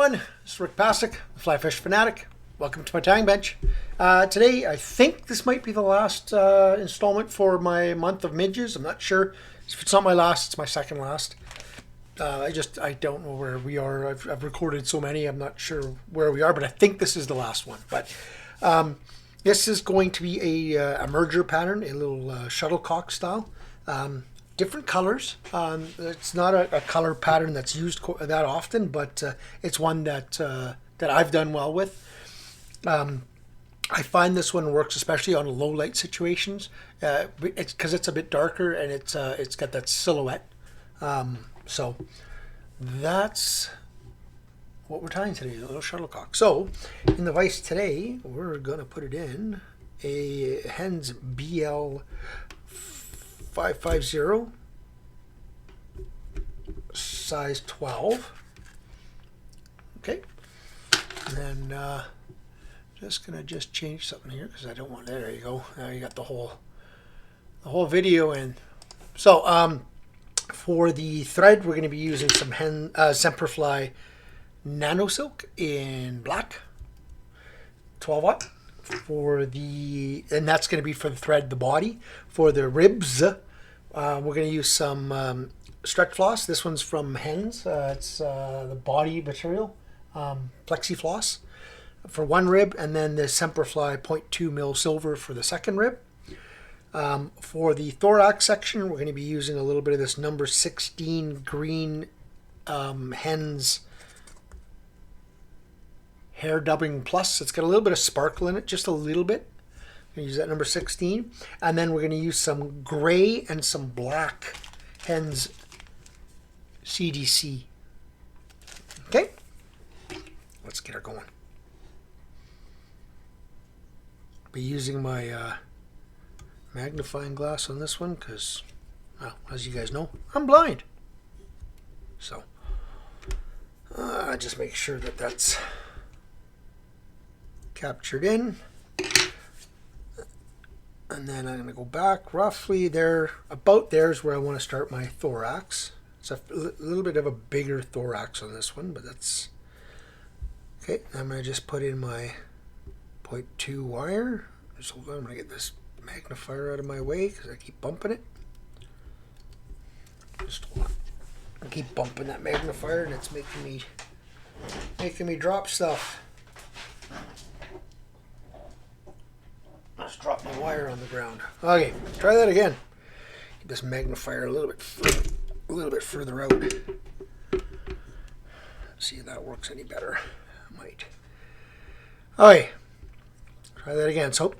everyone, it's Rick Passek, FlyFish Fanatic. Welcome to my tying bench. Today, I think this might be the last installment for my month of midges. I'm not sure. If it's not my last, it's my second last. I don't know where we are. I've recorded so many, I'm not sure where we are, but I think this is the last one. But this is going to be a merger pattern, a little shuttlecock style. Different colors. It's not a color pattern that's used that often, but it's one that I've done well with. I find this one works especially on low light situations. It's because it's a bit darker and it's got that silhouette. So that's what we're tying today, a little shuttlecock. So in the vise today, we're gonna put it in a Hends BL 550 size 12. Okay, and then just gonna change something here because I don't want. There you go. Now you got the whole video in. So for the thread, we're going to be using some Semperfli Nanosilk in black, 12-aught. And that's going to be for the thread, the body. For the ribs, we're going to use some Strech floss. This one's from Hends. It's the body material, plexi floss for one rib, and then the Semperfli 0.2 mil silver for the second rib. For the thorax section, we're going to be using a little bit of this number 16 green Hends hair dubbing plus. It's got a little bit of sparkle in it, just a little bit. I'm going to use that number 16. And then we're going to use some gray and some black Hends CDC. Okay, let's get her going. Be using my magnifying glass on this one because, well, as you guys know, I'm blind. So just make sure that that's captured in. And then I'm going to go back roughly there. About there's where I want to start my thorax. It's a little bit of a bigger thorax on this one, but that's okay. I'm going to just put in my 0.2 wire. Just hold on, I'm going to get this magnifier out of my way because I keep bumping it. Just hold on. I keep bumping that magnifier and it's making me drop stuff. Just drop my wire on the ground. Okay, try that again. Get this magnifier a little bit further out. See if that works any better. I might. Okay, try that again. So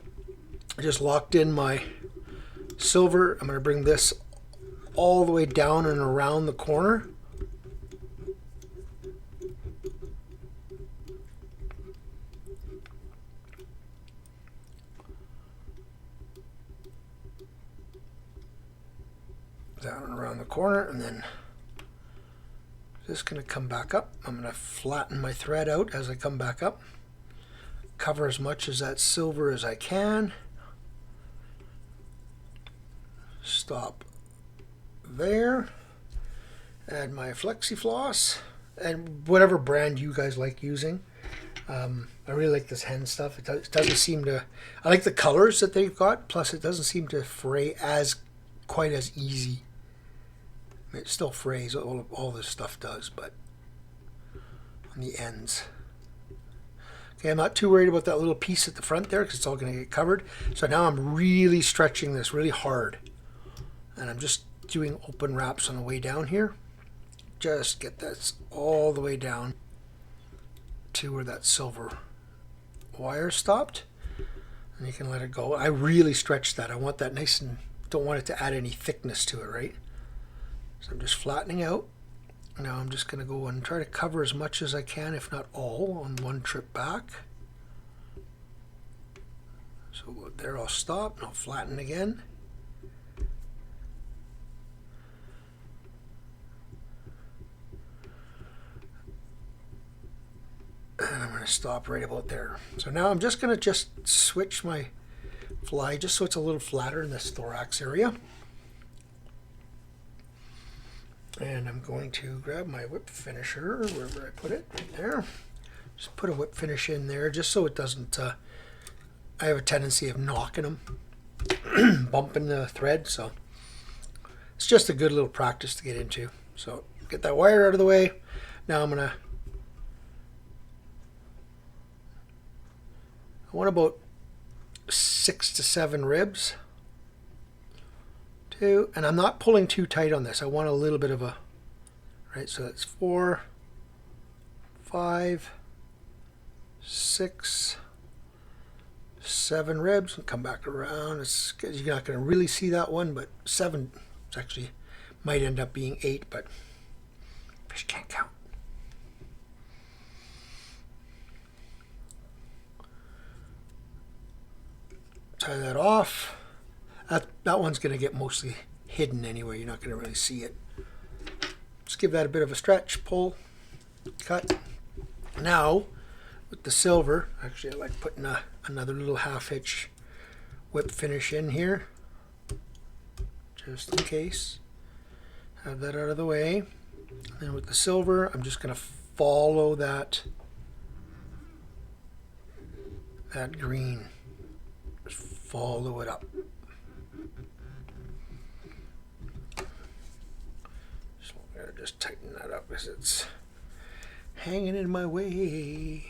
I just locked in my silver. I'm going to bring this all the way down and around the corner. Down and around the corner, and then just going to come back up. I'm going to flatten my thread out as I come back up. Cover as much of that silver as I can. Stop there. Add my flexi floss and whatever brand you guys like using. I really like this Hens stuff. It doesn't seem to. I like the colors that they've got. Plus, it doesn't seem to fray quite as easy. It still frays, all this stuff does, but on the ends. Okay, I'm not too worried about that little piece at the front there because it's all going to get covered. So now I'm really stretching this really hard. And I'm just doing open wraps on the way down here. Just get this all the way down to where that silver wire stopped. And you can let it go. I really stretched that. I want that nice and don't want it to add any thickness to it, right? So I'm just flattening out. Now I'm just going to go and try to cover as much as I can, if not all, on one trip back. So there I'll stop and I'll flatten again. And I'm going to stop right about there. So now I'm just going to switch my fly just so it's a little flatter in this thorax area. And I'm going to grab my whip finisher, wherever I put it, right there. Just put a whip finish in there just so it doesn't, I have a tendency of knocking them, bumping the thread, so it's just a good little practice to get into. So get that wire out of the way. Now I want about 6 to 7 ribs. And I'm not pulling too tight on this. I want a little bit of a, right, so that's 4, 5, 6, 7 ribs, and come back around. You're not going to really see that one, but 7 actually might end up being 8, but fish can't count. Tie that off. That one's going to get mostly hidden anyway. You're not going to really see it. Just give that a bit of a stretch, pull, cut. Now, with the silver, actually I like putting another little half-hitch whip finish in here, just in case. Have that out of the way. And with the silver, I'm just going to follow that green. Just follow it up. Just tighten that up because it's hanging in my way. You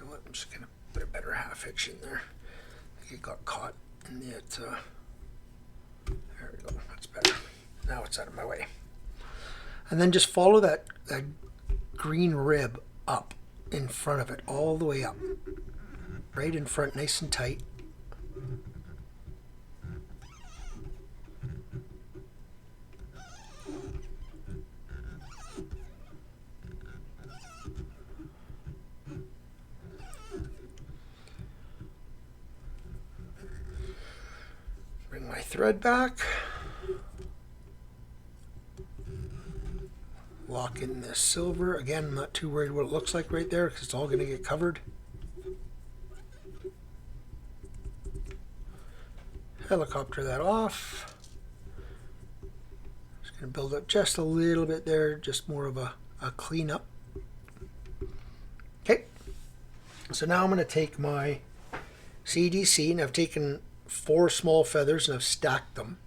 know what? I'm just going to put a better half hitch in there. I think it got caught in it. There we go. That's better. Now it's out of my way. And then just follow that green rib up in front of it, all the way up. Right in front, nice and tight. Bring my thread back. Lock in this silver. Again, I'm not too worried what it looks like right there because it's all going to get covered. Helicopter that off. Just going to build up just a little bit there, just more of a cleanup. Okay, so now I'm going to take my CDC, and I've taken 4 small feathers and I've stacked them.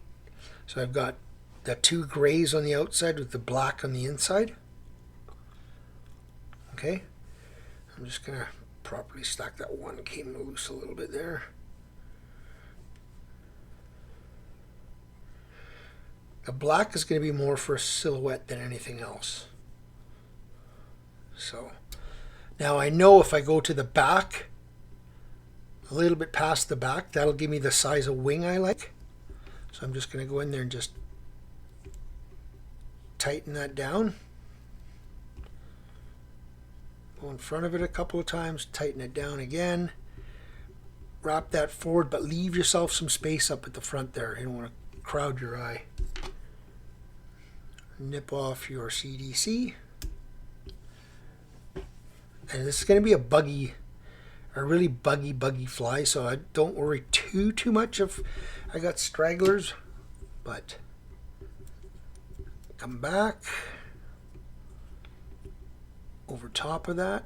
So I've got the 2 grays on the outside with the black on the inside. Okay, I'm just going to properly stack that one. Came loose a little bit there. The black is going to be more for a silhouette than anything else. So now I know if I go to the back, a little bit past the back, that'll give me the size of wing I like. So I'm just going to go in there and just tighten that down. Go in front of it a couple of times, tighten it down again. Wrap that forward, but leave yourself some space up at the front there. You don't want to crowd your eye. Nip off your CDC. And this is going to be a really buggy fly, so I don't worry too much if I got stragglers, but come back over top of that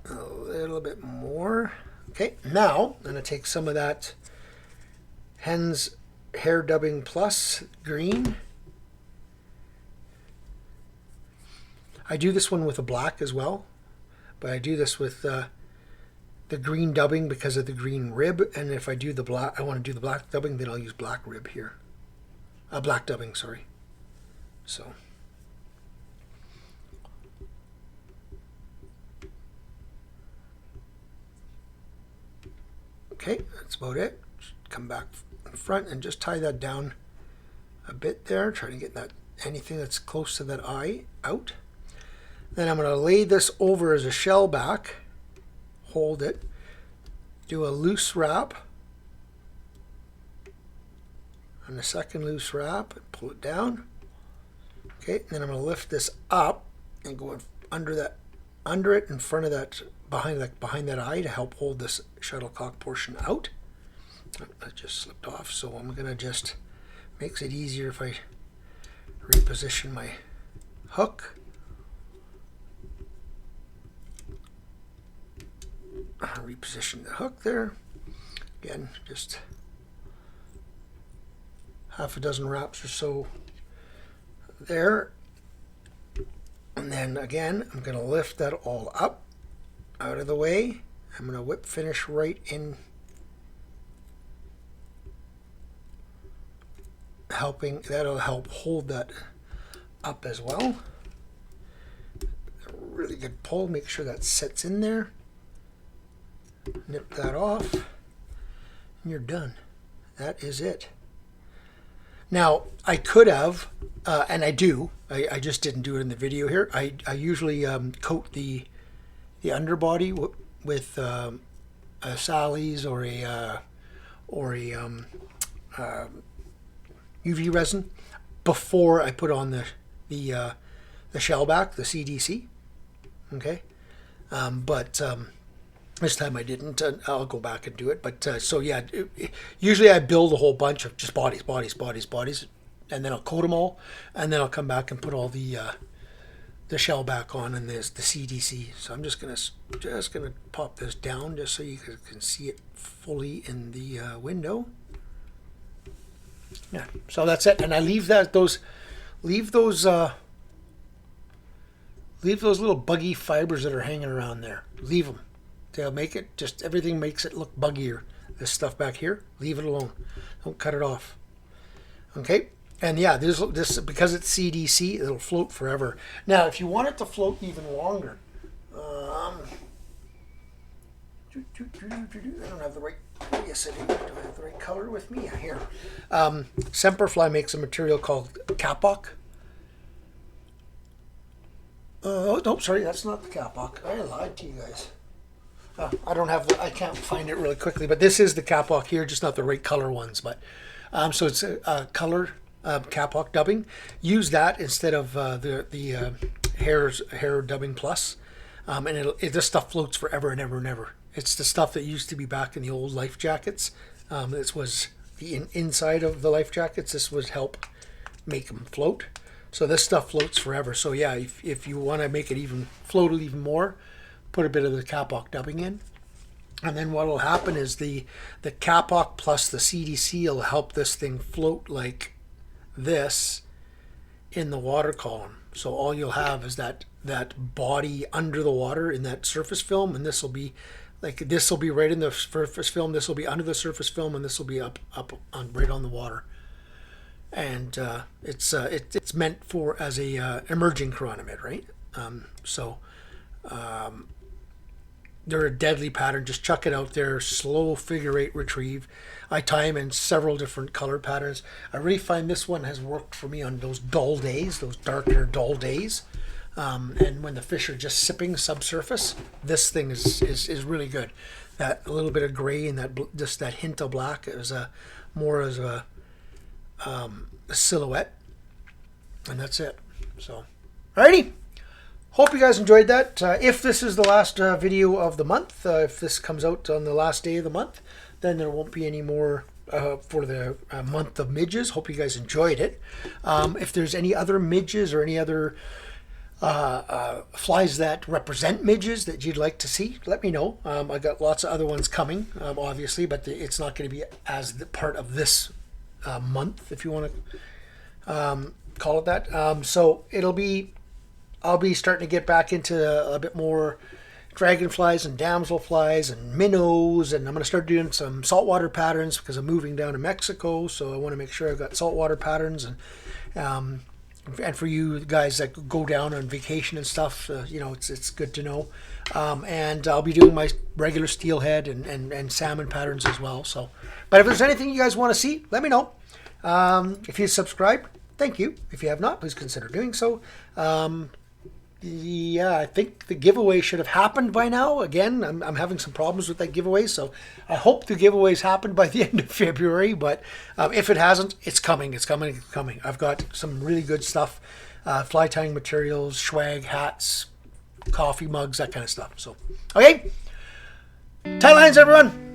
a little bit more. Okay, now I'm going to take some of that Hens Hair Dubbing Plus green. I do this one with a black as well, but I do this with the green dubbing because of the green rib, and if I do the black, I want to do the black dubbing, then I'll use black rib here. Black dubbing, sorry. So okay, that's about it. Just come back in front and just tie that down a bit there. Try to get that anything that's close to that eye out. Then I'm going to lay this over as a shell back. Hold it. Do a loose wrap. And a second loose wrap. And pull it down. Okay, and then I'm going to lift this up and go under under it in front of that, behind that eye to help hold this shuttlecock portion out. That just slipped off, so I'm gonna just, makes it easier if I reposition my hook. Reposition the hook there. Again, just half a dozen wraps or so there. And then again, I'm going to lift that all up out of the way. I'm going to whip finish right in, helping, that'll help hold that up as well. A really good pull, make sure that sits in there. Nip that off, and you're done. That is it. Now, I could have, and I do, I just didn't do it in the video here. I usually coat the underbody with Sally's or a UV resin before I put on the shellback, the CDC. Okay, but this time I didn't. I'll go back and do it. But so yeah, usually I build a whole bunch of just bodies, and then I'll coat them all, and then I'll come back and put all the shell back on, and there's the CDC. So I'm just gonna pop this down just so you can see it fully in the window. Yeah. So that's it, and I leave those little buggy fibers that are hanging around there. Leave them. They'll make it, just everything makes it look buggier. This stuff back here, leave it alone. Don't cut it off. Okay, and yeah, this because it's CDC, it'll float forever. Now, if you want it to float even longer, I don't have the right. Yes, I do. Do I have the right color with me? Here, Semperfli makes a material called Kapok. Oh no, sorry, that's not the Kapok. I lied to you guys. I don't have I can't find it really quickly, but this is the Kapok here, just not the right color ones. But so it's a color Kapok dubbing. Use that instead of the hair dubbing plus, and this stuff floats forever and ever and ever. It's the stuff that used to be back in the old life jackets. This was the inside of the life jackets. This would help make them float. So this stuff floats forever. So yeah, if you want to make it even float even more, put a bit of the Kapok dubbing in, and then what will happen is the Kapok plus the CDC will help this thing float like this in the water column. So all you'll have is that body under the water in that surface film, and this will be right in the surface film. This will be under the surface film, and this will be up on right on the water. And it's meant for as a emerging chironomid, right? They're a deadly pattern. Just chuck it out there. Slow figure 8 retrieve. I tie them in several different color patterns. I really find this one has worked for me on those dull days, those darker, dull days. And when the fish are just sipping subsurface, this thing is really good. That a little bit of gray and just that hint of black is more as a silhouette, and that's it. So, alrighty. Hope you guys enjoyed that. If this is the last video of the month, if this comes out on the last day of the month, then there won't be any more for the month of midges. Hope you guys enjoyed it. If there's any other midges or any other flies that represent midges that you'd like to see, let me know. I got lots of other ones coming, obviously, but it's not going to be as the part of this month, if you want to call it that. So I'll be starting to get back into a bit more dragonflies and damselflies and minnows, and I'm going to start doing some saltwater patterns because I'm moving down to Mexico, so I want to make sure I've got saltwater patterns, and for you guys that go down on vacation and stuff, it's good to know. And I'll be doing my regular steelhead and salmon patterns as well. So, but if there's anything you guys want to see, let me know. If you subscribe, thank you. If you have not, please consider doing so. Yeah, I think the giveaway should have happened by now. Again, I'm having some problems with that giveaway, so I hope the giveaway's happened by the end of February, but if it hasn't, it's coming. It's coming. I've got some really good stuff, fly tying materials, swag, hats, coffee mugs, that kind of stuff. So, okay. Tight lines, everyone.